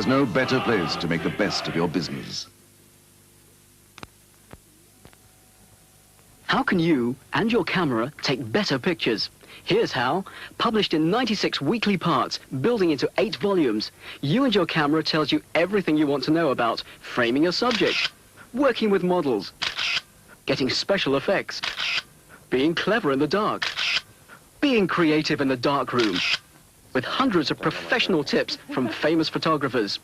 There's no better place to make the best of your business. How can you and your camera take better pictures? Here's how. Published in 96 weekly parts, building into 8 volumes, You and Your Camera tells you everything you want to know about framing a subject, working with models, getting special effects, being clever in the dark, being creative in the dark room, with hundreds of professional tips from famous photographers.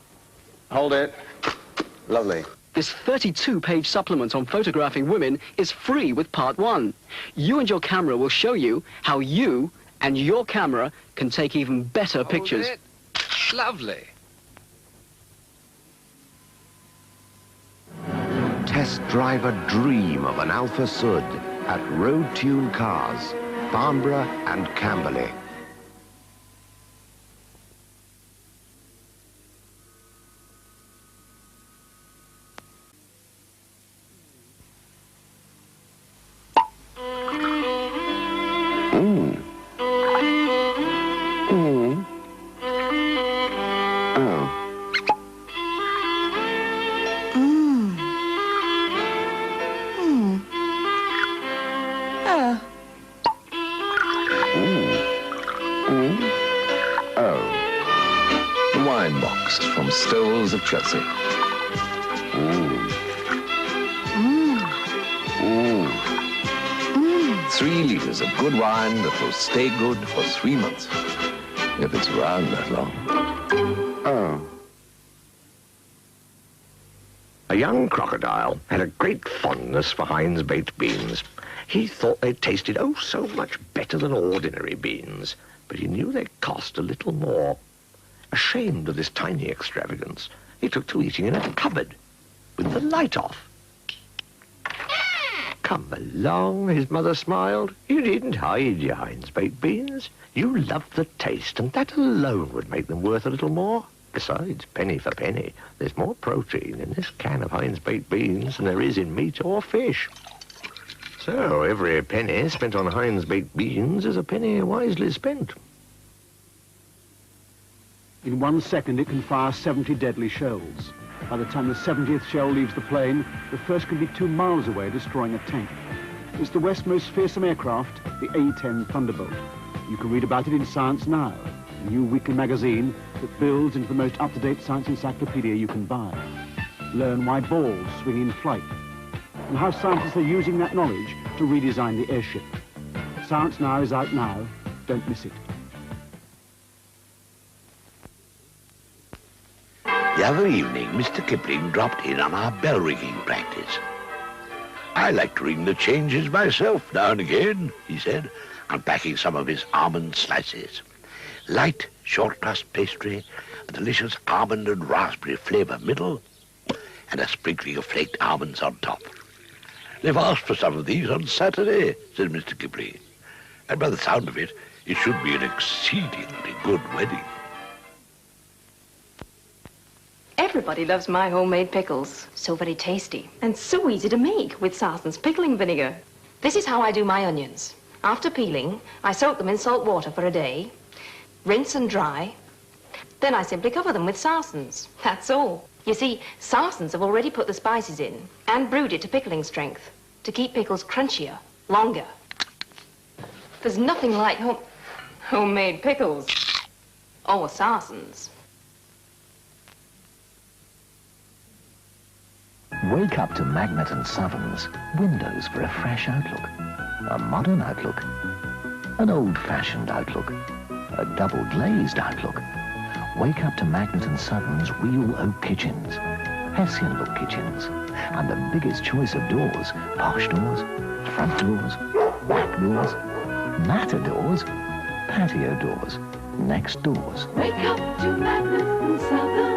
Hold it. Lovely. This 32-page supplement on photographing women is free with part 1. You and Your Camera will show you how you and your camera can take even better pictures. Hold it. Lovely. Test drive a dream of an Alpha Sud at Road Tune Cars, Farnborough and Camberley. Wine box from Stoles of Chelsea. Three litres of good wine that will stay good for 3 months, if it's around that long. A young crocodile had a great fondness for Heinz baked beans. He thought they tasted oh so much better than ordinary beans, but he knew they cost a little more. Ashamed of this tiny extravagance, he took to eating in a cupboard with the light off. Come along, his mother smiled. You needn't hide your Heinz baked beans. You loved the taste, and that alone would make them worth a little more. Besides, penny for penny, there's more protein in this can of Heinz baked beans than there is in meat or fish. So every penny spent on Heinz baked beans is a penny wisely spent. In 1 second, it can fire 70 deadly shells. By the time the 70th shell leaves the plane, the first can be 2 miles away, destroying a tank. It's the West's most fearsome aircraft, the A-10 Thunderbolt. You can read about it in Science Now, a new weekly magazine that builds into the most up-to-date science encyclopedia you can buy. Learn why balls swing in flight, and how scientists are using that knowledge to redesign the airship. Science Now is out now. Don't miss it. The other evening, Mr. Kipling dropped in on our bell-ringing practice. "I like to ring the changes myself now and again," he said, unpacking some of his almond slices. Light, short crust pastry, a delicious almond and raspberry flavour middle, and a sprinkling of flaked almonds on top. "They've asked for some of these on Saturday," said Mr. Kipling. "And by the sound of it, it should be an exceedingly good wedding." Everybody loves my homemade pickles. So very tasty. And so easy to make with Sarson's pickling vinegar. This is how I do my onions. After peeling, I soak them in salt water for a day, rinse and dry. Then I simply cover them with Sarson's. That's all. You see, Sarson's have already put the spices in and brewed it to pickling strength to keep pickles crunchier, longer. There's nothing like homemade pickles. Or Sarson's. Wake up to Magnet and Southerns, windows for a fresh outlook, a modern outlook, an old-fashioned outlook, a double-glazed outlook. Wake up to Magnet and Southerns real oak kitchens, Hessian-look kitchens, and the biggest choice of doors, posh doors, front doors, back doors, matadors, patio doors, next doors. Wake up to Magnet and Southerns.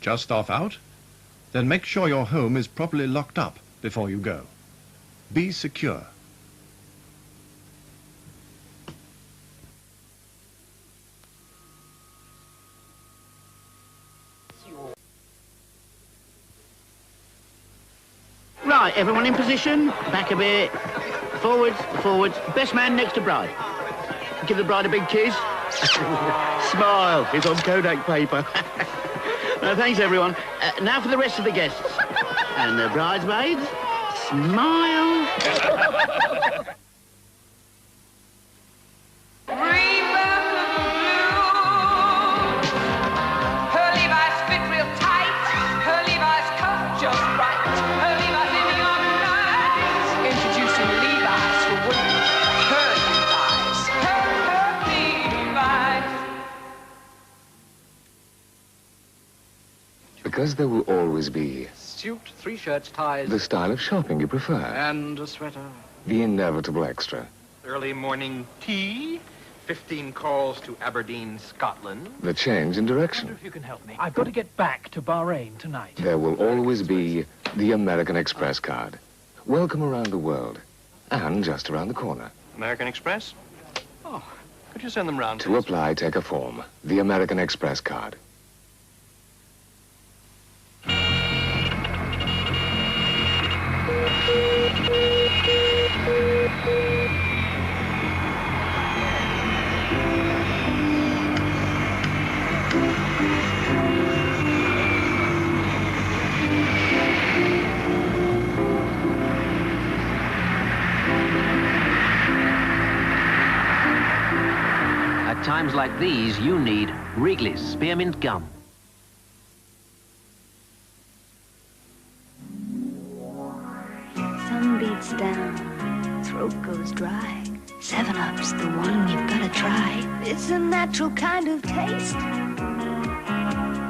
Just off out? Then make sure your home is properly locked up before you go. Be secure. Right, everyone in position. Back a bit. Forwards, forwards. Best man next to bride. Give the bride a big kiss. Smile. It's on Kodak paper. Thanks, everyone. Now for the rest of the guests. And the bridesmaids, smile. Because there will always be Suit, 3 shirts, ties. the style of shopping you prefer. And a sweater. The inevitable extra. Early morning tea, 15 calls to Aberdeen, Scotland. The change in direction. If you can help me. I've got to get back to Bahrain tonight. There will always be the American Express card. Welcome around the world. And just around the corner. American Express? Oh, could you send them round? To apply, take a form. The American Express card. At times like these, you need Wrigley's Spearmint Gum. Sun beats down, throat goes dry. 7-Up's the one you've got to try. It's a natural kind of taste.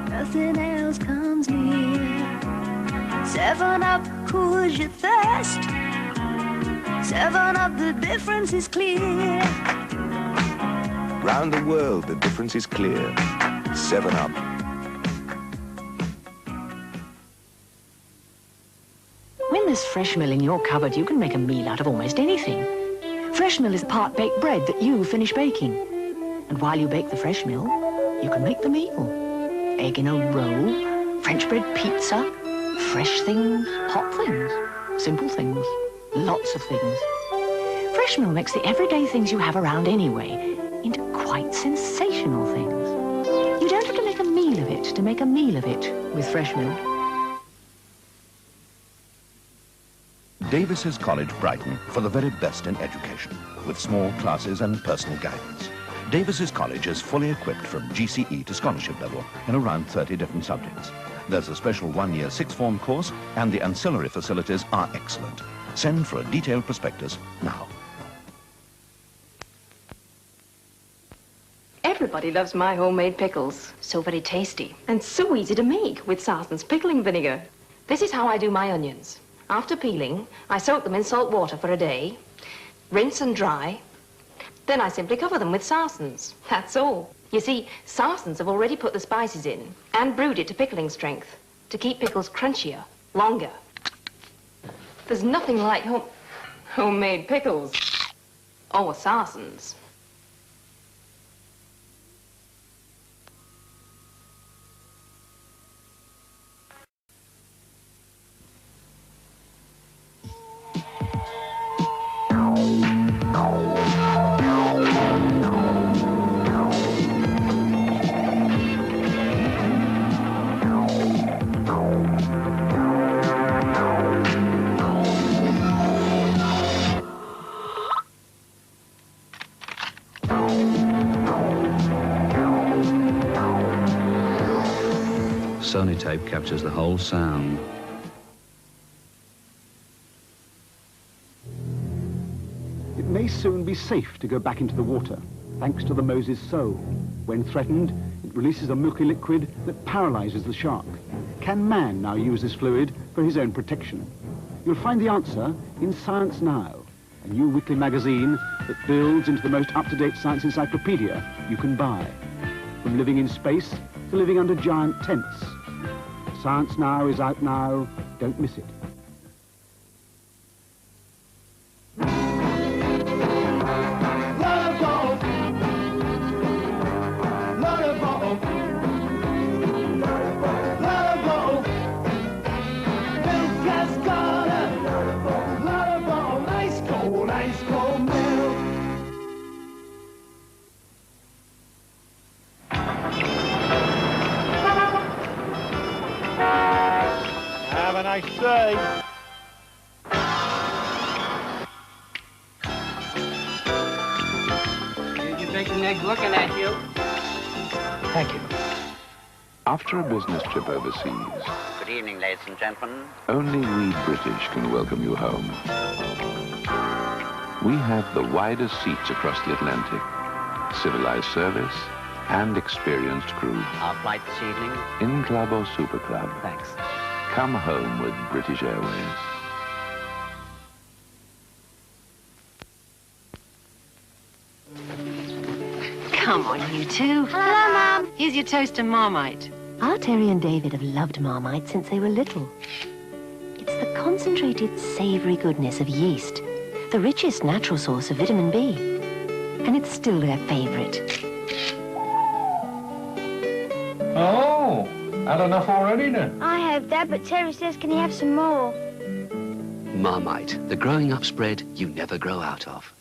Nothing else comes near. 7-Up cools your thirst. 7-Up, the difference is clear. Round the world, the difference is clear. 7-Up. When there's fresh mill in your cupboard, you can make a meal out of almost anything. Fresh mill is the part-baked bread that you finish baking. And while you bake the fresh mill, you can make the meal. Egg in a roll, French bread pizza, fresh things, hot things, simple things, lots of things. Fresh mill makes the everyday things you have around anyway into quite sensational things. You don't have to make a meal of it to make a meal of it with fresh mill. Davis's College, Brighton, for the very best in education, with small classes and personal guidance. Davis's College is fully equipped from GCE to scholarship level in around 30 different subjects. There's a special 1-year 6th form course, and the ancillary facilities are excellent. Send for a detailed prospectus now. Everybody loves my homemade pickles. So very tasty. And so easy to make with Sarson's pickling vinegar. This is how I do my onions. After peeling, I soak them in salt water for a day, rinse and dry. Then I simply cover them with Sarson's. That's all. You see, Sarson's have already put the spices in and brewed it to pickling strength to keep pickles crunchier, longer. There's nothing like homemade pickles or Sarson's. Sony tape captures the whole sound. It may soon be safe to go back into the water, thanks to the Moses sole. When threatened, it releases a milky liquid that paralyzes the shark. Can man now use this fluid for his own protection? You'll find the answer in Science Now, a new weekly magazine that builds into the most up-to-date science encyclopedia you can buy. From living in space to living under giant tents. Science Now is out now. Don't miss it. I say. Here's your bacon eggs looking at you. Thank you. After a business trip overseas, Good evening, ladies and gentlemen. only we British can welcome you home. We have the widest seats across the Atlantic, civilized service, and experienced crew. Our flight this evening? In club or super club. Thanks. Come home with British Airways. Come on, you two. Hello, Mum. Here's your toast and Marmite. Our Terry and David have loved Marmite since they were little. It's the concentrated, savoury goodness of yeast, the richest natural source of vitamin B. And it's still their favourite. Oh, had enough already then? I have, Dad, but Terry says can he have some more? Marmite, the growing up spread you never grow out of.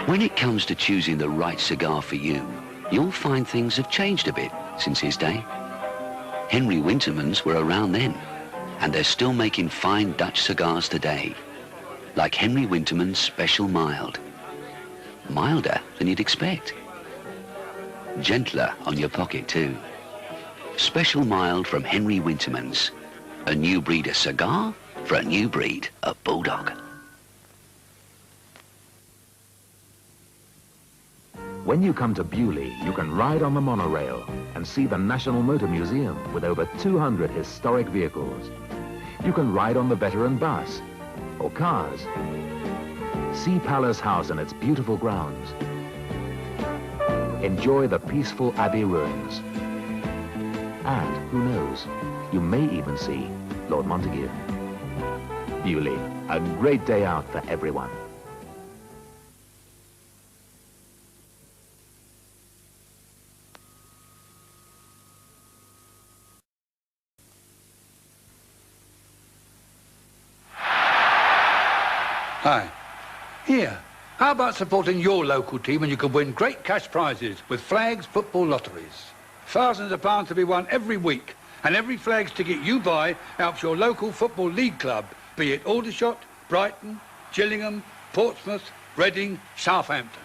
When it comes to choosing the right cigar for you, you'll find things have changed a bit since his day. Henry Winterman's were around then, and they're still making fine Dutch cigars today, like Henry Winterman's Special Mild. Milder than you'd expect. Gentler on your pocket too. Special Mild from Henry Winterman's. A new breed of cigar for a new breed of bulldog. When you come to Bewley, you can ride on the monorail and see the National Motor Museum with over 200 historic vehicles. You can ride on the veteran bus or cars. See Palace House and its beautiful grounds. Enjoy the peaceful Abbey ruins. And, who knows, you may even see Lord Montague. Bewley, a great day out for everyone. Hi. Here, how about supporting your local team and you can win great cash prizes with Flags football lotteries? Thousands of pounds to be won every week, and every Flags ticket you buy helps your local football league club, be it Aldershot, Brighton, Gillingham, Portsmouth, Reading, Southampton.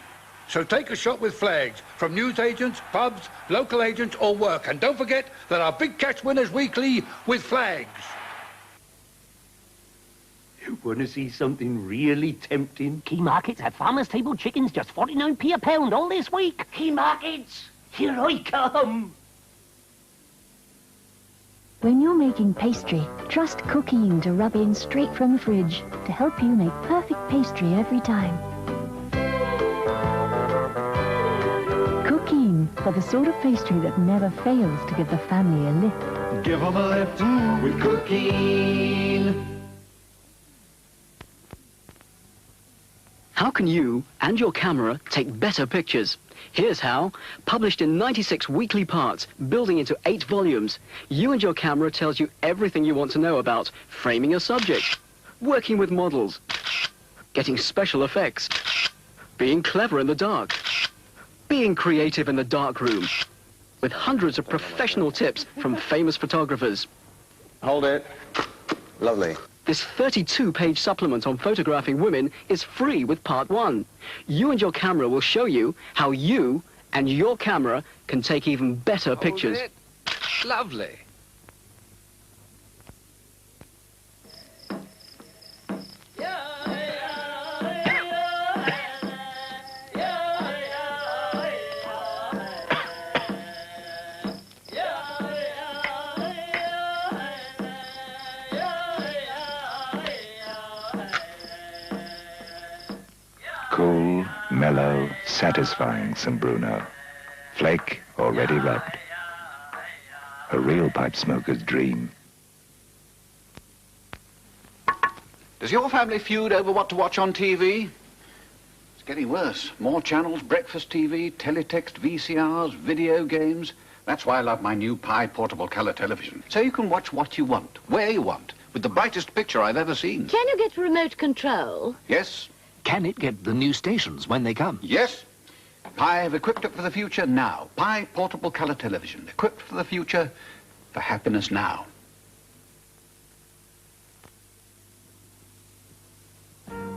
So take a shot with Flags from newsagents, pubs, local agents or work, and don't forget that our big cash winners weekly with Flags. You want to see something really tempting? Key Markets have farmer's table chickens just 49p a pound all this week. Key Markets, here I come. When you're making pastry, trust Cooking to rub in straight from the fridge to help you make perfect pastry every time. Cooking for the sort of pastry that never fails to give the family a lift. Give them a lift with Cooking. How can you and your camera take better pictures? Here's how. Published in 96 weekly parts, building into 8 volumes, You and Your Camera tells you everything you want to know about framing your subject, working with models, getting special effects, being clever in the dark, being creative in the dark room, with hundreds of professional tips from famous photographers. Hold it. Lovely. This 32-page supplement on photographing women is free with part 1. You and Your Camera will show you how you and your camera can take even better pictures. It. Lovely. Cool, mellow, satisfying St. Bruno. Flake already rubbed. A real pipe smoker's dream. Does your family feud over what to watch on TV? It's getting worse. More channels, breakfast TV, teletext, VCRs, video games. That's why I love my new Pi portable colour television. So you can watch what you want, where you want, with the brightest picture I've ever seen. Can you get remote control? Yes. Can it get the new stations when they come? Yes. Pi have equipped it for the future now. Pi portable colour television, equipped for the future for happiness now.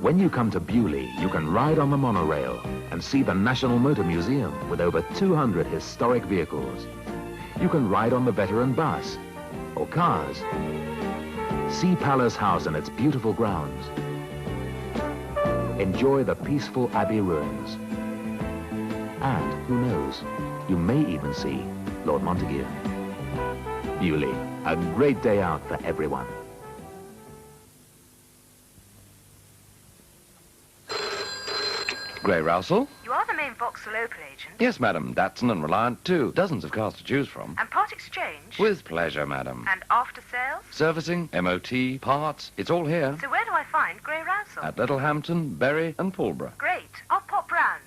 When you come to Beaulieu, you can ride on the monorail and see the National Motor Museum with over 200 historic vehicles. You can ride on the veteran bus or cars. See Palace House and its beautiful grounds. Enjoy the peaceful Abbey ruins. And, who knows, you may even see Lord Montague. Beaulieu, a great day out for everyone. Grey Rousel? You are the main Vauxhall Opel agent. Yes, madam. Datsun and Reliant too. Dozens of cars to choose from. And part exchange. With pleasure, madam. And after sales. Servicing, MOT, parts, it's all here. So where do I find Grey Rousel? At Littlehampton, Bury and Pulborough. Great. I'll pop round.